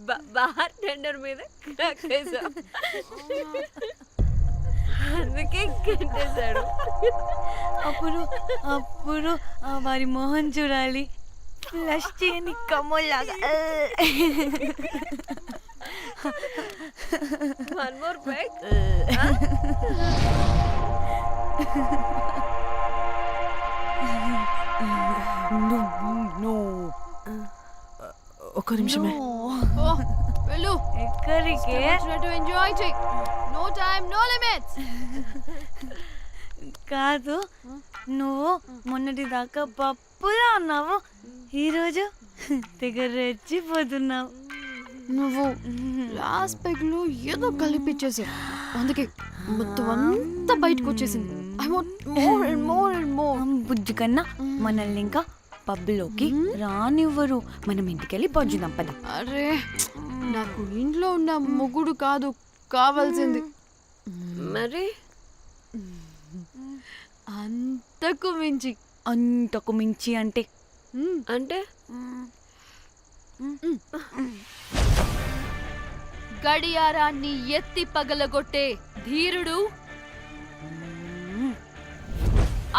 Bar tender మీద కక్కేసా, అందుకే కట్టేశాడు. అప్పుడు అప్పుడు వారి మొహం చూడాలి, ఫ్లష్ చేయని కమ్మోలాగా. One more back. ఒక్క నిమిషమే. వెళ్ళు. ఎక్కడికే? ఎంజాయ్ చెయ్. No time no limits. కాదు, నువ్వు మొన్నటి దాకా పప్పులా ఉన్నావు, ఈరోజు తెగ రెచ్చిపోతున్నావు. నువ్వు లాస్ట్ పెగ్ లో ఏదో కలిపిచ్చేసావు, అందుకే మొత్తం అంతా బయటకు వచ్చేసింది. I want more and more and more. బుజ్జి కన్నా మనల్ని ఇంకా పబ్లోకి రానివ్వరు. మనం ఇంటికెళ్ళి పజ్జుదాం పద. అరే, నాకు ఇంట్లో ఉన్న మొగుడు కాదు కావాల్సింది. మరి అంతకు మించి. అంతకు మించి అంటే అంటే గడియారాన్ని ఎత్తి పగలగొట్టే ధీరుడు,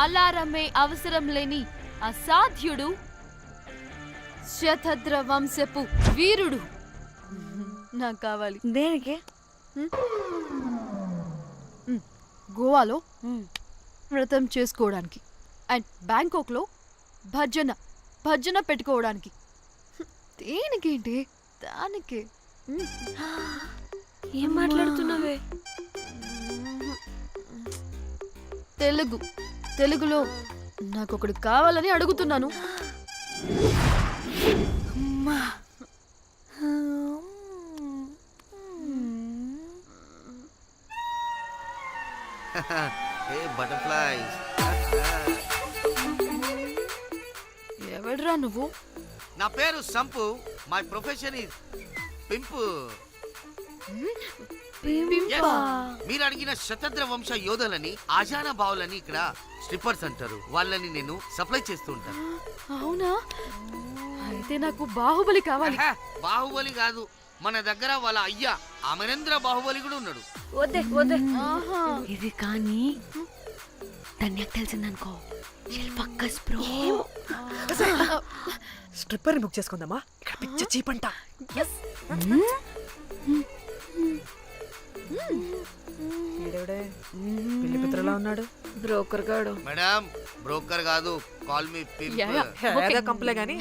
అలారమే అవసరం లేని అసాధ్యుడు, శతద్ర వంశపు వీరుడు నాకు కావాలి. దేనికి? గోవాలో వ్రతం చేసుకోవడానికి అండ్ బ్యాంకాక్లో భజన పెట్టుకోవడానికి. దేనికేంటి? దానికే. ఏం మాట్లాడుతున్నావే? తెలుగులో నాకొకడు కావాలని అడుగుతున్నాను. Hey butterflies. ఎవడ్రా నువ్వు? నా పేరు Sampu. My profession is pimp. Yes. మీరు అడిగిన శతద్ర వంశ యోధులని, ఆజానా బావులని ఇక్కడ స్ట్రిప్పర్స్ అంటారు. వాళ్ళని నేను సప్లై చేస్తూ ఉంటాను. అవునా? అయితే నాకు బాహుబలి కావాలి. బాహుబలి కాదు, మన దగ్గర వాళ్ళ అయ్యా అమరేంద్ర బాహుబలి కూడా ఉన్నాడు. వద్దే వద్దే. ఇది కానీ ధన్యకు తెలిసిందనుకో, స్ట్రిప్పర్ బుక్ చేసుకుందామా? ఇక్కడ పిచ్చ చీపంట. పిల్లి పిత్రలా ఉన్నాడు. బ్రోకర్ గాడు. మేడం, బ్రోకర్ కాదు, కాల్ మీ పింప్. ఏదో కంపలే గాని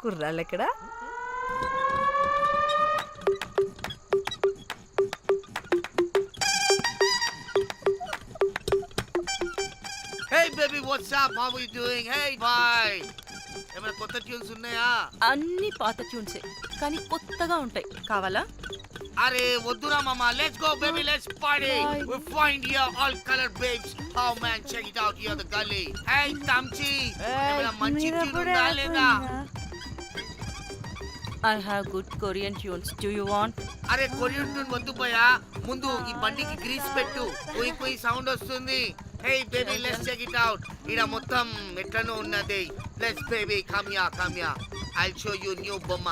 కుర్రాళ్ళు ఎక్కడ? Hey baby, what's up? How are you doing? Hey bye. ఏమైనా కొత్త ట్యూన్స్ ఉన్నాయా? అన్ని పాత ట్యూన్సే, కానీ కొత్తగా ఉంటాయి. కావాలా? అరే వద్దురా మామ. Let's go baby, let's party. We find here all color babes. Oh man, check it out here the gully. Hey Tamchi, ఏమైనా మంచి ట్యూన్ ఉందా లేదా? I have good Korean tunes. Do you want? అరే కొరియన్ ట్యూన్ వద్దు పోయా, ముందు ఈ బండికి గ్రీస్ పెట్టు. పోయి పోయి సౌండ్ వస్తుంది. Hey baby, let's check it out. ఇడ మొత్తం ఎట్లనో ఉన్నది. Let's baby, come here. I'll show you new బొమ్మ.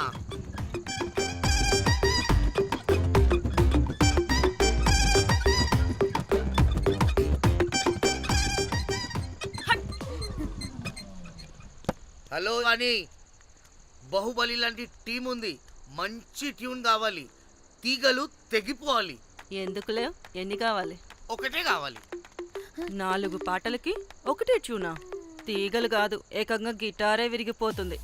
హలో అని, బాహుబలి లాంటి టీం ఉంది. మంచి ట్యూన్ కావాలి, తీగలు తెగిపోవాలి. ఎందుకులే, ఎన్ని కావాలి? ఒకటే కావాలి. 4 పాటలకి ఒకటే ట్యూనా? తీగలు కాదు, ఏకంగా గిటారే విరిగిపోతుంది.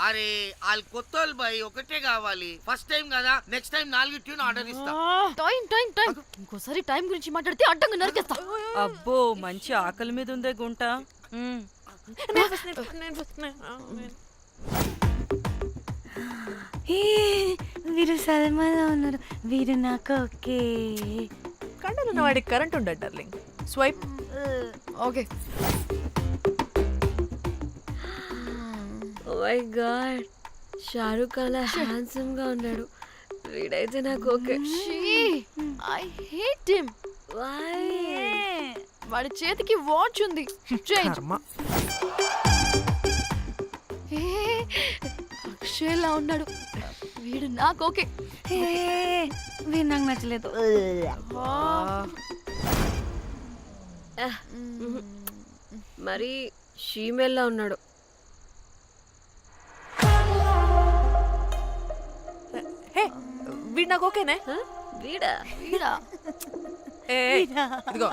అరే వాళ్ళు కొత్త బాయ్, ఒకటే కావాలి. ఫస్ట్ టైం కదా, నెక్స్ట్ టైం 4 ట్యూన్ ఆర్డర్ ఇస్తా. టైం ఇంకోసారి టైం గురించి మాట్లాడితే అడ్డంగా నరికేస్తా. అబ్బో, మంచి ఆకలి మీద ఉందే గుంట. వీరు సల్మాలో ఉన్నారు, వీరు నాకు ఓకే. కండలున్న వాడికి కరెంట్ ఉండదు darling. Swipe. Okay. Oh my god, Shahrukh అలా హ్యాండ్సమ్ గా ఉన్నాడు. వీడైతే నాకు okay. I hate him. Why? వాడి చేతికి వాచ్ ఉంది. చేంజ్. అక్షయ్లా ఉన్నాడు. వీడు నాకు ఓకే. వీడు నాకు నచ్చలేదు. మరి షీమేల్లా ఉన్నాడు. హే వీడు నాకు ఓకేనే. హ? వీడా? వీడా? ఏ ఇదిగో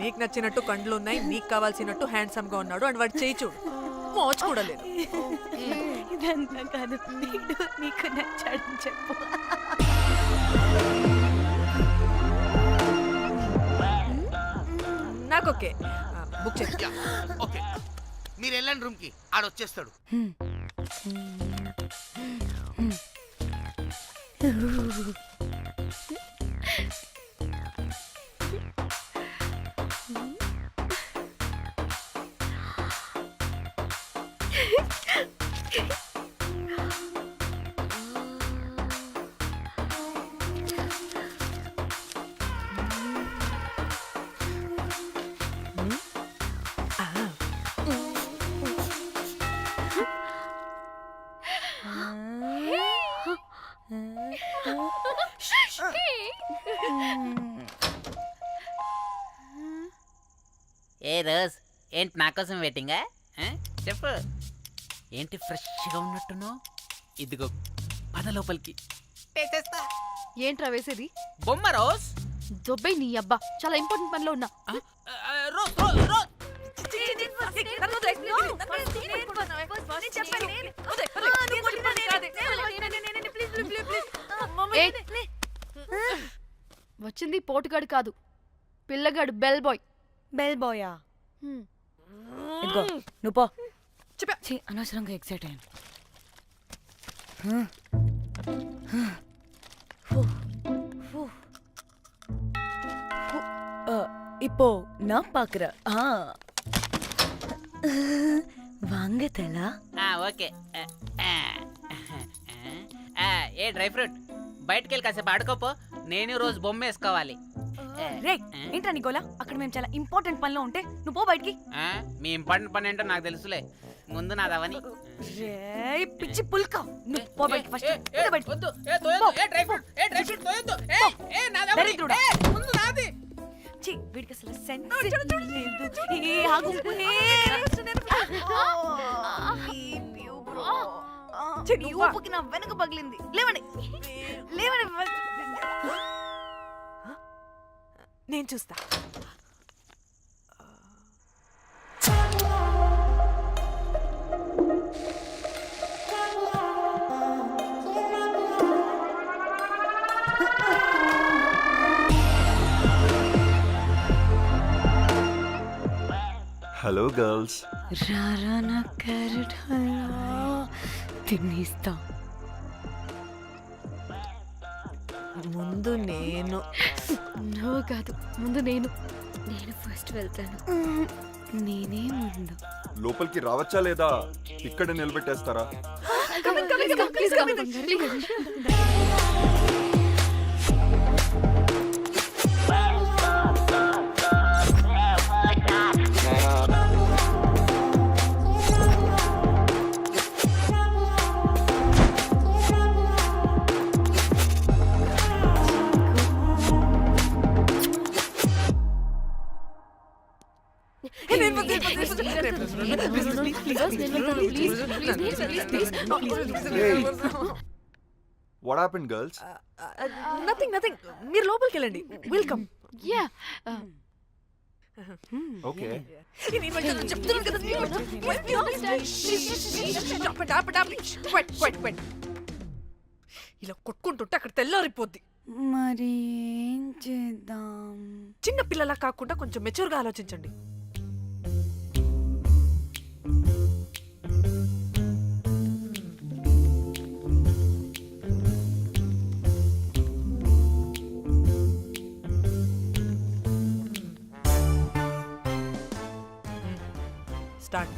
నీకు నచ్చినట్టు కండ్లు ఉన్నాయి, నీకు కావాల్సినట్టు హ్యాండ్సమ్ గా ఉన్నాడు అండ్ వాడు చేయి చూడు మోచు కూడా లేదు. ఇదంతా కాదు, వీడు నీకు నచ్చాడని చెప్పు. నాకు ఓకే. బుక్ చేయి. ఓకే మీరు వెళ్ళండి రూమ్ కి, ఆడొచ్చేస్తాడు. ఏ రోజ్, ఏంటి నా కోసం వెయిటింగా? చెప్పు, ఏంటి ఫ్రెష్గా ఉన్నట్టున్నావు? ఇదిగో పద లోపలికి పెట్టేస్తా. ఏంట్రా వేసేది? బొమ్మ రోజ్. దొబ్బై నీ అబ్బా, చాలా ఇంపార్టెంట్ పనిలో ఉన్నా. Rose rose rose. ఏయ్, వచ్చింది పోటుగాడు కాదు, పిల్లగాడు బెల్ బాయ్. బెల్ బాయా? ఇదిగో నువ్వు పో. చెప్పా. ఛీ, అనవసరంగా ఎక్సైట్ అయ్యాను. இப்போ நான் பாக்குறேன். வாங்க தலா. ఓకే. ఏ డ్రై ఫ్రూట్, బయటకు వెళ్ళి కాసేపు ఆడుకోపో. నేను రోజు బొమ్మ వేసుకోవాలి. రే ఏంట్రా నికోలా, అక్కడ మేము చాలా ఇంపార్టెంట్ పనిలో ఉంటే నువ్వు పో బయటికి. మీ ఇంపార్టెంట్ పని ఏంటో నాకు తెలుసులే, ముందు నాదవని. రే పిచ్చి పుల్క, నువ్వు పో బయటికి ఫస్ట్. దరిద్రుడా. ఛీ, వీడికి అసలు సెన్స్ లేదు. ఏ ఆగు. ఈ ఊపుకి నా వెనక పగిలింది. లేవండి లేవండి. నేను చూస్తా. Hello girls. రారా నా క్యారెట్ హల్వా తినేస్తా. ముందు నేను. నువ్వు కాదు, ముందు నేను. నేను ఫస్ట్ వెళ్తాను. నేనే ముందు. లోపలికి రావచ్చా లేదా ఇక్కడ నిలబెట్టేస్తారా? What happened girls? Nothing nothing, మీరు లోపలికి వెళ్ళండి. వెల్కమ్. Yeah, okay. ఇలా కొట్టుకుంటుంటే అక్కడ తెల్లారిపోద్ది. మరి ఏం చేద్దాం? చిన్న పిల్లలా కాకుండా కొంచెం మెచ్యూర్గా ఆలోచించండి. Start.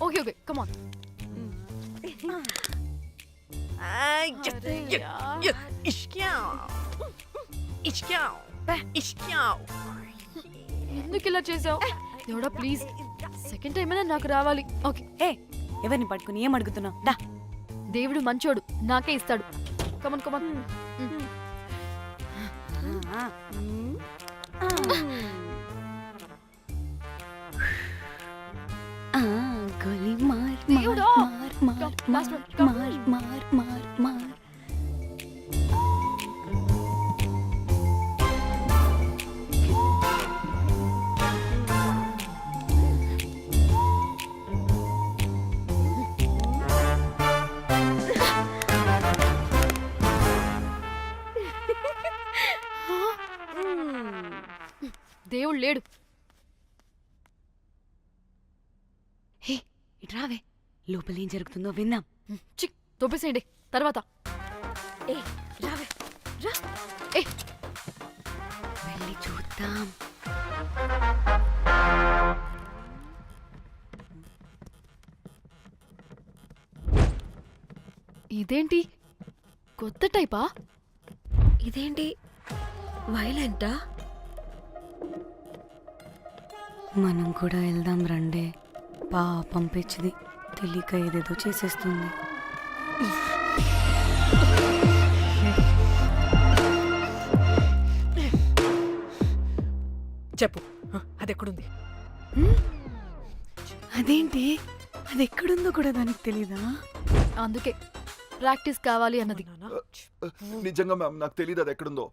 Okay okay, come on. ఎందుకు ఇలా చేసావు? దేవుడా ప్లీజ్ సెకండ్ టైం అయినా నాకు రావాలి. ఓకే, ఏ ఎవరిని పట్టుకుని ఏం అడుగుతున్నావు? దా. దేవుడు మంచోడు, నాకే ఇస్తాడు. Come on come on. ఆ. ఆ, గోలీ మార్ దేవుడా! మార్ మార్ Come, last మార్ one, come. మార్ మార్ మార్ మార్. దేవుడు లేడు. హే ఇట్రావే, లోపల ఏం జరుగుతుందో విందాం. చిక్ తోపేసేయండి తర్వాత. ఏ రావే రా. ఏ వెళ్ళి చూద్దాం. ఇదేంటి కొత్త టైపా? ఇదేంటి వైలెంటా? మనం కూడా వెళ్దాం రండే. పాపం పిచ్చిది, తెలియక ఏదేదో చేసేస్తుంది. చెప్పు, అది ఎక్కడుంది? అదేంటి, అది ఎక్కడుందో కూడా దానికి తెలీదా? అందుకే ప్రాక్టీస్ కావాలి అన్నది. నానా, నిజంగా మ్యామ్ నాకు తెలియదు అది ఎక్కడుందో.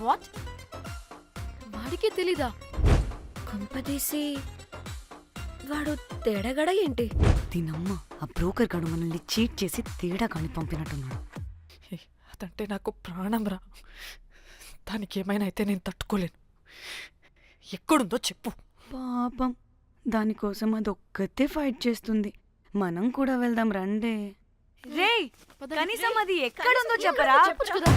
వాట్? వాడికే తెలీదా? కొంపదీసి వాడు తేడగడ ఏంటి? దీనమ్మ, ఆ బ్రోకర్ గాడు మనల్ని చీట్ చేసి తేడా కాని పంపినట్టున్నాడు. అదంటే నాకు ప్రాణం రా. దానికి ఏమైనా అయితే నేను తట్టుకోలేను. ఎక్కడుందో చెప్పు. పాపం, దానికోసం అది ఒక్కతే ఫైట్ చేస్తుంది. మనం కూడా వెళ్దాం రండే. రేయ్, కనీసం అది ఎక్కడుందో చెప్పరా? చెప్పొచ్చు కదా.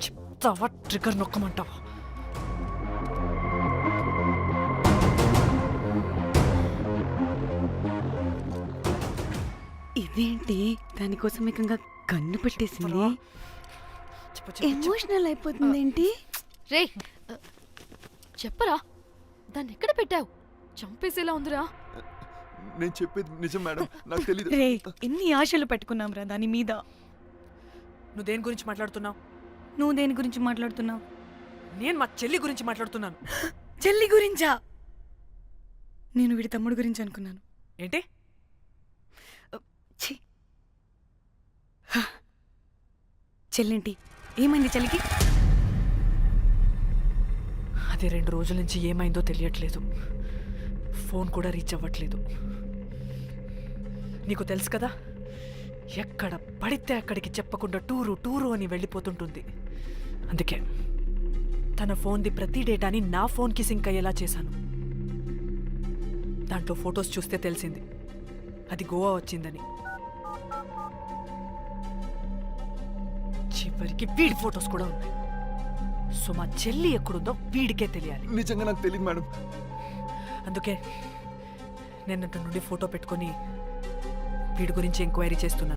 చెప్తావా? ట్రిగర్ నొక్కమంటావా? ఇదేంటి, దానికోసం ఏకంగా కన్ను పెట్టేసింది. చెప్పు, చెప్పు, చెప్పు. ఎమోషనల్ అయిపోతుంది ఏంటి? రే చెప్పరా, దాన్ని ఎక్కడ పెట్టావు? చంపేసేలా ఉందిరా. నేను చెప్పేది నిజం మేడం, నాకు తెలియదు. రే, ఎన్ని ఆశలు పెట్టుకున్నాం రా దాని మీద. నువ్వు దేని గురించి మాట్లాడుతున్నావు? నువ్వు దేని గురించి మాట్లాడుతున్నావు? నేను మా చెల్లి గురించి మాట్లాడుతున్నాను. చెల్లి గురించా? నేను వీడి తమ్ముడు గురించి అనుకున్నాను. ఏంటి? ఛీ. హ. చెల్లేంటి, ఏమైంది చెల్లికి? అది 2 రోజుల నుంచి ఏమైందో తెలియట్లేదు. ఫోన్ కూడా రీచ్ అవ్వట్లేదు. నీకు తెలుసు కదా, ఎక్కడ పడితే అక్కడికి చెప్పకుండా టూరు టూరు అని వెళ్ళిపోతుంటుంది. అందుకే తన ఫోన్ది ప్రతి డేటాని నా ఫోన్కి సింక్ అయ్యేలా చేశాను. దాంట్లో ఫొటోస్ చూస్తే తెలిసింది అది గోవా వచ్చిందని. చివరికి వీడి ఫొటోస్ కూడా ఉన్నాయి. సో మా చెల్లి ఎక్కడుందో వీడికే తెలియాలి. నిజంగా నాకు తెలియదు మేడం. అందుకే నేను అటు నుండి ఫోటో పెట్టుకొని వీడి గురించి ఎంక్వైరీ చేస్తున్నాను.